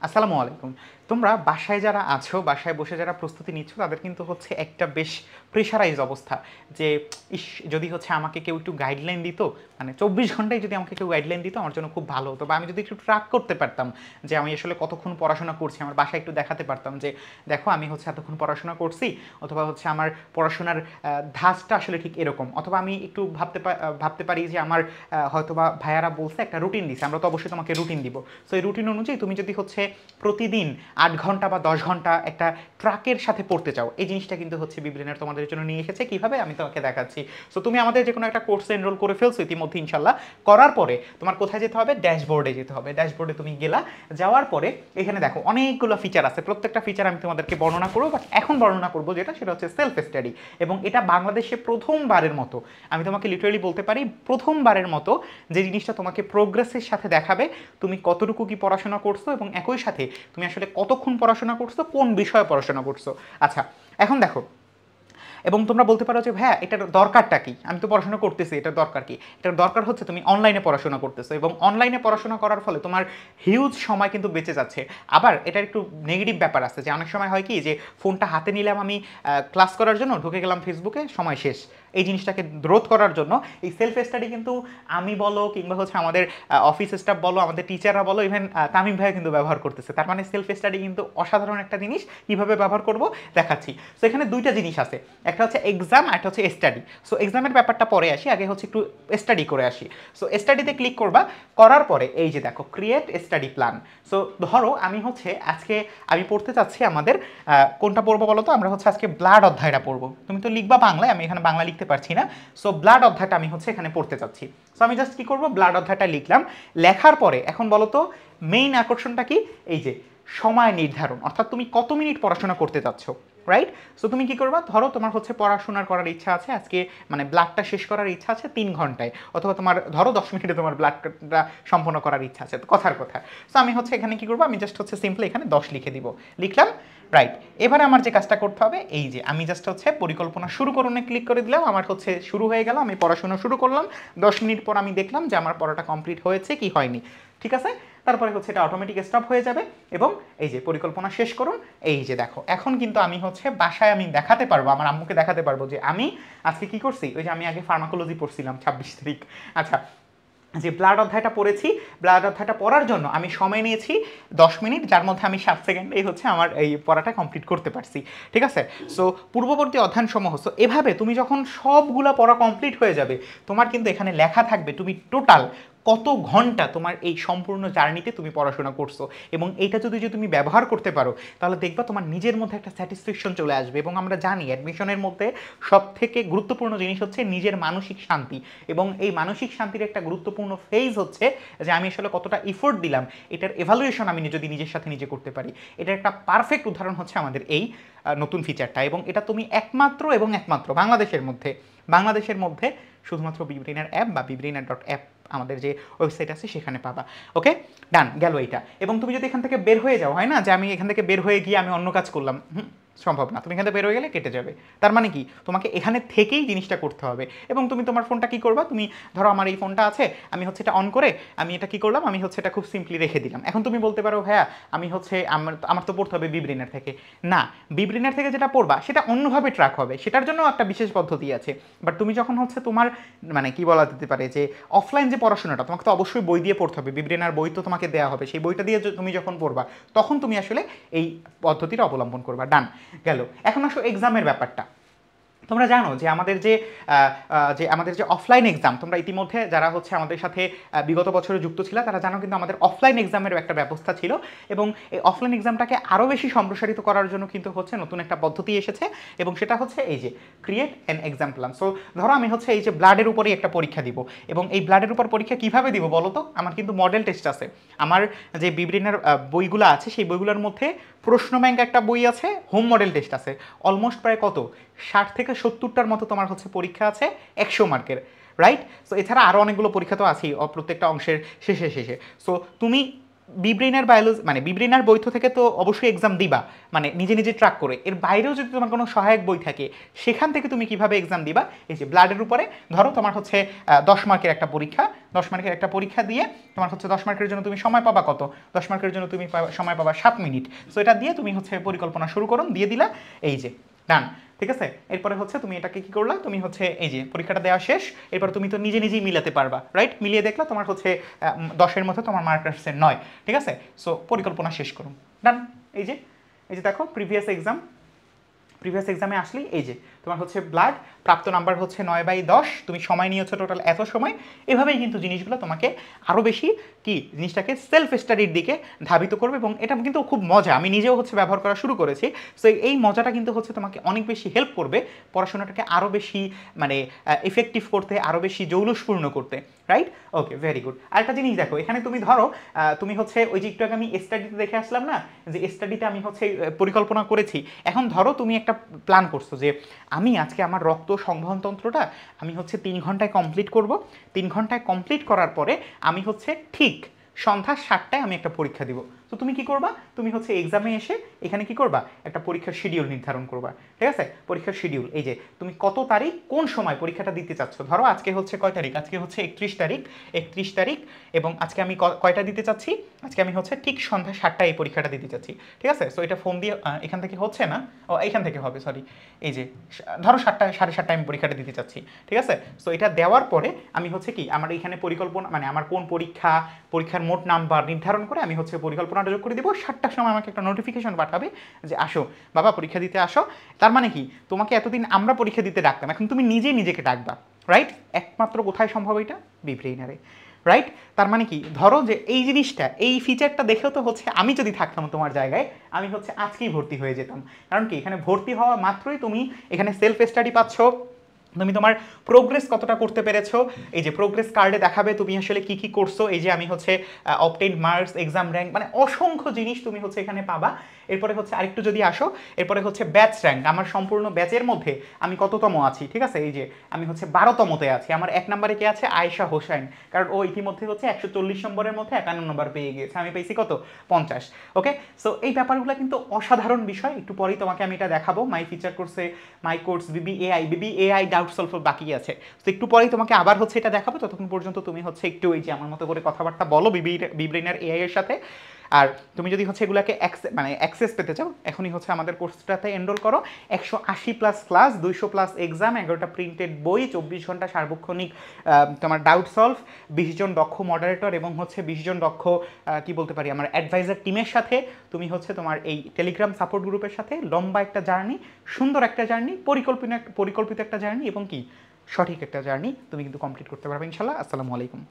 আসসালামু আলাইকুম। তোমরা বাসায় যারা আছো, বাসায় বসে যারা প্রস্তুতি নিচ্ছ তাদের কিন্তু হচ্ছে একটা বেশ প্রেশারাইজ অবস্থা যে ইস যদি হচ্ছে আমাকে কেউ একটু গাইডলাইন দিত, মানে ২৪ ঘন্টায় যদি আমাকে কেউ গাইডলাইন দিত আমার জন্য খুব ভালো হতো, বা আমি যদি একটু ট্র্যাক করতে পারতাম যে আমি আসলে কতক্ষণ পড়াশোনা করছি, আমার বাসায় একটু দেখাতে পারতাম যে দেখো আমি হচ্ছে এতক্ষণ পড়াশোনা করছি, অথবা হচ্ছে আমার পড়াশোনার ধাঁচটা আসলে ঠিক এরকম, অথবা আমি একটু ভাবতে পারি যে আমার হয়তোবা ভাইয়ারা বলছে একটা রুটিন দিছে, আমরা তো অবশ্যই তোমাকে রুটিন দিব। সো এই রুটিন অনুযায়ী তুমি যদি হচ্ছে প্রতিদিন ৮ ঘন্টা বা ১০ ঘন্টা একটা ট্রাকের সাথে পড়তে চাও, এই জিনিসটা কিন্তু হচ্ছে বিব্রেনার তোমাদের জন্য নিয়ে এসেছে। কিভাবে আমি তোমাকে দেখাচ্ছি। সো তুমি আমাদের যে কোনো একটা কোর্সে এনরোল করে ফেলছো ইতিমধ্যে ইনশাল্লাহ। করার পরে তোমার কোথায় যেতে হবে? ড্যাশবোর্ডে যেতে হবে। ড্যাশবোর্ডে তুমি গেলা, যাওয়ার পরে এখানে দেখো অনেকগুলো ফিচার আছে, প্রত্যেকটা ফিচার আমি তোমাদেরকে বর্ণনা করবো, বাট এখন বর্ণনা করবো যেটা সেটা হচ্ছে সেলফ স্টাডি। এবং এটা বাংলাদেশে প্রথমবারের মতো, আমি তোমাকে লিটারালি বলতে পারি প্রথমবারের মতো যে জিনিসটা তোমাকে প্রোগ্রেসের সাথে দেখাবে তুমি কতটুকু কি পড়াশোনা করছো এবং একই সাথে তুমি আসলে কতক্ষণ পড়াশোনা করছো, কোন বিষয়ে পড়াশোনা করছো। আচ্ছা, এখন দেখো, এবং তোমরা বলতে পারো যে ভাইয়া এটার দরকারটা কি, আমি তো পড়াশোনা করতেছি, এটার দরকার কি? এটার দরকার হচ্ছে তুমি অনলাইনে পড়াশোনা করতেছো, এবং অনলাইনে পড়াশোনা করার ফলে তোমার হিউজ সময় কিন্তু বেঁচে যাচ্ছে। আবার এটার একটু নেগেটিভ ব্যাপার আছে যে অনেক সময় হয় কি যে ফোনটা হাতে নিলাম আমি ক্লাস করার জন্য, ঢুকে গেলাম ফেসবুকে, সময় শেষ। এই জিনিসটাকে রোধ করার জন্য এই সেলফ স্টাডি কিন্তু আমি বলো কিংবা হচ্ছে আমাদের অফিস স্টাফ বলো, আমাদের টিচাররা বলো, ইভেন তামিম ভাইয়া কিন্তু ব্যবহার করতেছে। তার মানে সেলফ স্টাডি কিন্তু অসাধারণ একটা জিনিস। কীভাবে ব্যবহার করব দেখাচ্ছি। সো এখানে দুইটা জিনিস আছে, একটা হচ্ছে এক্সাম, একটা হচ্ছে স্টাডি। সো এক্সামের ব্যাপারটা পরে আসি, আগে হচ্ছে একটু স্টাডি করে আসি। সো স্টাডিতে ক্লিক করবা, করার পরে এই যে দেখো ক্রিয়েট স্টাডি প্ল্যান। সো ধরো আমি হচ্ছে আজকে আমি পড়তে চাচ্ছি আমাদের কোনটা পড়বো বলো তো, আমরা হচ্ছে আজকে ব্লাড অধ্যায়টা পড়বো। তুমি তো লিখবা বাংলায়, আমি এখানে বাংলা লিখতে পারছি না। সো ব্লাড অধ্যায়টা আমি হচ্ছে এখানে পড়তে চাচ্ছি। সো আমি জাস্ট কি করবো, ব্লাড অধ্যায়টা লিখলাম। লেখার পরে এখন বলো তো মেইন আকর্ষণটা কি? এই যে সময় নির্ধারণ, অর্থাৎ তুমি কত মিনিট পড়াশোনা করতে চাচ্ছ, রাইট? সো তুমি কি করবা, ধরো তোমার হচ্ছে পড়াশোনার করার ইচ্ছা আছে আজকে, মানে ব্লাডটা শেষ করার ইচ্ছা আছে ৩ ঘন্টায়, অথবা তোমার ধরো ১০ মিনিটে তোমার ব্লাডটা সম্পন্ন করার ইচ্ছা আছে, তো কথার কথা। সো আমি হচ্ছে এখানে কি করবো, আমি জাস্ট হচ্ছে সিম্পলি এখানে ১০ লিখে দিব, লিখলাম, রাইট। এবারে আমার যে কাজটা করতে হবে, এই যে আমি জাস্ট হচ্ছে পরিকল্পনা শুরু করুনে ক্লিক করে দিলাম, আমার হচ্ছে শুরু হয়ে গেল, আমি পড়াশোনা শুরু করলাম। ১০ মিনিট পর আমি দেখলাম যে আমার পড়াটা কমপ্লিট হয়েছে কি হয়নি, ঠিক আছে? তারপরে হচ্ছে এটা অটোমেটিক স্টপ হয়ে যাবে, এবং এই যে পরিকল্পনা শেষ করুন। এই যে দেখো এখন কিন্তু আমি হচ্ছে বাসায় আমি দেখাতে পারবো, আমার আম্মুকে দেখাতে পারবো যে আমি আজকে কি করছি। ওই যে আমি আগে ফার্মাকোলজি পড়ছিলাম ২৬ তারিখ, আচ্ছা, যে ব্লাড অধ্যায়টা পড়েছি, ব্লাড অধ্যায়টা পড়ার জন্য আমি সময় নিয়েছি ১০ মিনিট, যার মধ্যে আমি ৭ সেকেন্ডেই হচ্ছে আমার এই পড়াটা কমপ্লিট করতে পারছি, ঠিক আছে? সো পূর্ববর্তী অধ্যয়ন সমূহ। সো এভাবে তুমি যখন সবগুলা পড়া কমপ্লিট হয়ে যাবে, তোমার কিন্তু এখানে লেখা থাকবে তুমি টোটাল কত ঘন্টা তোমার এই সম্পূর্ণ জার্নিতে তুমি পড়াশোনা করছো। এবং এইটা যদি তুমি ব্যবহার করতে পারো, তাহলে দেখবা তোমার নিজের মধ্যে একটা স্যাটিসফ্যাকশন চলে আসবে। এবং আমরা জানি অ্যাডমিশনের মধ্যে সবথেকে গুরুত্বপূর্ণ জিনিস হচ্ছে নিজের মানসিক শান্তি, এবং এই মানসিক শান্তির একটা গুরুত্বপূর্ণ ফেজ হচ্ছে যে আমি আসলে কতটা এফোর্ট দিলাম, এটার এভালুয়েশন আমি যদি নিজের সাথে নিজে করতে পারি। এটার একটা পারফেক্ট উদাহরণ হচ্ছে আমাদের এই নতুন ফিচারটা। এবং এটা তুমি একমাত্র বাংলাদেশের মধ্যে শুধুমাত্র বিব্রেইনার অ্যাপ বা bibrainer.app আমাদের যে ওয়েবসাইট আছে সেখানে পাবা। ওকে, ডান গেল এইটা। এবং তুমি যদি এখান থেকে বের হয়ে যাও, হয় না যে আমি এখান থেকে বের হয়ে গিয়ে আমি অন্য কাজ করলাম, সম্ভব না। তুমি এখান থেকে বের হয়ে গেলে কেটে যাবে। তার মানে কি, তোমাকে এখানে থেকেই জিনিসটা করতে হবে। এবং তুমি তোমার ফোনটা কি করবা, তুমি ধরো আমার এই ফোনটা আছে, আমি হচ্ছে এটা অন করে আমি এটা কি করলাম, আমি হচ্ছে এটা খুব সিম্পলি রেখে দিলাম। এখন তুমি বলতে পারো ভাইয়া আমি হচ্ছে আমার তো পড়তে হবে বিব্রেইনার থেকে। না, বিব্রেইনার থেকে যেটা পড়বা সেটা অন্যভাবে ট্র্যাক হবে, সেটার জন্য একটা বিশেষ পদ্ধতি আছে। বাট তুমি যখন হচ্ছে তোমার মানে কি বলা যেতে পারে যে অফলাইন যে পড়াশোনাটা, তোমাকে তো অবশ্যই বই দিয়ে পড়তে হবে, বিব্রেইনার বই তো তোমাকে দেওয়া হবে, সেই বইটা দিয়ে তুমি যখন পড়বা তখন তুমি আসলে এই পদ্ধতিটা অবলম্বন করবা। ডান গেল। এখন আসো এক্সামের ব্যাপারটা। তোমরা জানো যে আমাদের যে অফলাইন এক্সাম, তোমরা ইতিমধ্যে যারা হচ্ছে আমাদের সাথে বিগত বছরে যুক্ত ছিল তারা জানো কিন্তু আমাদের অফলাইন এক্সামেরও একটা ব্যবস্থা ছিল। এবং এই অফলাইন এক্সামটাকে আরও বেশি সম্প্রসারিত করার জন্য কিন্তু হচ্ছে নতুন একটা পদ্ধতি এসেছে, এবং সেটা হচ্ছে এই যে create an exam plan. So ধরো আমি হচ্ছে এই যে ব্লাডের উপরেই একটা পরীক্ষা দিব, এবং এই ব্লাডের উপর পরীক্ষা কীভাবে দিব বলো তো? আমার কিন্তু মডেল টেস্ট আছে, আমার যে বিব্রেইনার বইগুলো আছে সেই বইগুলোর মধ্যে প্রশ্ন ব্যাংক একটা বই আছে, হোম মডেল টেস্ট আছে, অলমোস্ট প্রায় কত ৬০ থেকে ৭০টার মতো তোমার হচ্ছে পরীক্ষা আছে ১০০ মার্কের, রাইট? সো এছাড়া আরও অনেকগুলো পরীক্ষা তো আছেই প্রত্যেকটা অংশের শেষে। সো তুমি বিব্রেইনার বায়োলজি মানে বিব্রেইনার বই থেকে তো অবশ্যই এক্সাম দিবা, মানে নিজে নিজে ট্র্যাক করে। এর বাইরেও যদি তোমার কোনো সহায়ক বই থাকে সেখান থেকে তুমি কিভাবে এক্সাম দিবা, এই যে ব্লাডের উপরে ধরো তোমার হচ্ছে 10 মার্কের একটা পরীক্ষা, 10 মার্কের একটা পরীক্ষা দিয়ে তোমার হচ্ছে 10 মার্কের জন্য তুমি সময় পাবা কত, 10 মার্কের জন্য তুমি সময় পাবা 7 মিনিট। সো এটা দিয়ে তুমি হচ্ছে পরিকল্পনা শুরু করো, দিয়ে দিলা, এই যে ডান। ঠিক আছে, এরপরে হচ্ছে তুমি এটাকে কি করলা, তুমি হচ্ছে এই যে পরীক্ষাটা দেওয়া শেষ, এরপর তুমি তো নিজে নিজেই মিলাতে পারবা, রাইট? মিলিয়ে দেখলা তোমার হচ্ছে 10-এর মধ্যে তোমার মার্ক আসছে 9। ঠিক আছে, সো পরিকল্পনা শেষ করুন, ডান। এই যে দেখো প্রিভিয়াস এক্সামে আসলেই এই যে তোমার হচ্ছে ব্লাড প্রাপ্ত নাম্বার হচ্ছে 9/10, তুমি সময় নিয়েছো টোটাল এত সময়। এভাবেই কিন্তু জিনিসগুলো তোমাকে আরও বেশি কি জিনিসটাকে সেলফ স্টাডির দিকে ধাবিত করবে, এবং এটা কিন্তু খুব মজা, আমি নিজেও হচ্ছে ব্যবহার করা শুরু করেছি। সো এই মজাটা কিন্তু হচ্ছে তোমাকে অনেক বেশি হেল্প করবে পড়াশোনাটাকে আরও বেশি মানে এফেক্টিভ করতে, আরও বেশি জৌলুসপূর্ণ করতে, রাইট? ওকে, ভেরি গুড। আরেকটা জিনিস দেখো, এখানে তুমি ধরো তুমি হচ্ছে ওই যে একটু আগে আমি স্টাডিতে দেখে আসলাম না, যে স্টাডিতে আমি হচ্ছে পরিকল্পনা করেছি। এখন ধরো তুমি একটা প্ল্যান করছো যে আমি আজকে আমার রক্ত সংবহনতন্ত্রটা আমি হচ্ছে 3 ঘন্টায় কমপ্লিট করব। 3 ঘন্টায় কমপ্লিট করার পরে আমি হচ্ছে ঠিক সন্ধ্যা 7টায় আমি একটা পরীক্ষা দিব। তো তুমি কি করবা, তুমি হচ্ছে এক্সামে এসে এখানে কি করবা, একটা পরীক্ষার শিডিউল নির্ধারণ করবা। ঠিক আছে, পরীক্ষার শিডিউল, এই যে তুমি কত তারিখ কোন সময় পরীক্ষাটা দিতে চাচ্ছ। ধরো আজকে হচ্ছে কয় তারিখ, আজকে হচ্ছে 31 তারিখ, এবং আজকে আমি কয়টা দিতে চাচ্ছি, আজকে আমি হচ্ছে ঠিক সন্ধ্যা 7টায় এই পরীক্ষাটা দিতে চাচ্ছি। ঠিক আছে, সো এটা ফোন দিয়ে এখান থেকে হচ্ছে না, ও এখান থেকে হবে, সরি। এই যে ধরো 7টা 7:30 আমি পরীক্ষাটা দিতে চাচ্ছি। ঠিক আছে, সো এটা দেওয়ার পরে আমি হচ্ছে কি আমার এখানে পরিকল্পনা মানে আমার কোন পরীক্ষার মোট নাম্বার নির্ধারণ করে আমি হচ্ছে পরিকল্পনাটা যোগ করে দিব। 7টার সময় আমাকে একটা নোটিফিকেশন পাঠাবে যে আসো বাবা পরীক্ষা দিতে আসো। তার মানে কি, তোমাকে এতদিন আমরা পরীক্ষা দিতে ডাকতাম, এখন তুমি নিজেই নিজেকে ডাকবা, রাইট? একমাত্র কোথায় সম্ভব এটা, বিব্রেইনারে, রাইট? তার মানে কি, ধরো যে এই জিনিসটা, এই ফিচারটা দেখেও তো হচ্ছে আমি যদি থাকতাম তোমার জায়গায় আমি হচ্ছে আজকেই ভর্তি হয়ে যেতাম। কারণ কি, এখানে ভর্তি হওয়া মাত্রই তুমি এখানে সেলফ স্টাডি পাচ্ছ, তুমি তোমার প্রোগ্রেস কতটা করতে পেরেছো, এই যে প্রোগ্রেস কার্ডে দেখাবে তুমি আসলে কি কি করছো। এই যে আমি হচ্ছে অবটেইন মার্কস, এক্সাম র্যাঙ্ক, মানে অসংখ্য জিনিস তুমি হচ্ছে এখানে পাবা। এরপরে হচ্ছে আরেকটু যদি আসো, এরপরে হচ্ছে ব্যাচ র্যাঙ্ক, আমার সম্পূর্ণ ব্যাচের মধ্যে আমি কততম আছি। ঠিক আছে, এই যে আমি হচ্ছে 12তমতে আছি, আমার 1 নম্বরে কে আছে, আয়েশা হোসেন, কারণ ও ইতিমধ্যে হচ্ছে 140 নম্বরের মধ্যে 51 নম্বর পেয়ে গিয়েছে, আমি পেয়েছি কত, 50। ওকে, সো এই ব্যাপারগুলো কিন্তু অসাধারণ বিষয়, একটু পরেই তোমাকে আমি এটা দেখাবো। মাই ফিচার কোর্সে মাই কোর্স বিবিএআই ডাউট সলভ বাকি আছে, তো একটু পরেই তোমাকে আবার হচ্ছে এটা দেখাবো। ততক্ষণ পর্যন্ত তুমি হচ্ছে একটু এই যে আমার মতো করে কথাবার্তা বলো বিব্রেইনার এআই এর সাথে। আর তুমি যদি হচ্ছে এগুলাকে অ্যাক্সেস পেতে চাও, এখনই হচ্ছে আমাদের কোর্সটাতে এনরোল করো। 180+ ক্লাস, 200+ এক্সাম, 11টা প্রিন্টেড বই, 24 ঘন্টা সার্বক্ষণিক তোমার ডাউট সলভ, 20 জন দক্ষ মডারেটর এবং হচ্ছে 20 জন দক্ষ কি বলতে পারি আমার অ্যাডভাইজার টিমের সাথে তুমি হচ্ছে তোমার এই টেলিগ্রাম সাপোর্ট গ্রুপের সাথে লম্বা একটা জার্নি, সুন্দর একটা জার্নি, পরিকল্পিত একটা জার্নি, এবং কি সঠিক একটা জার্নি তুমি কিন্তু কমপ্লিট করতে পারবে ইনশাল্লাহ। আসসালামু আলাইকুম।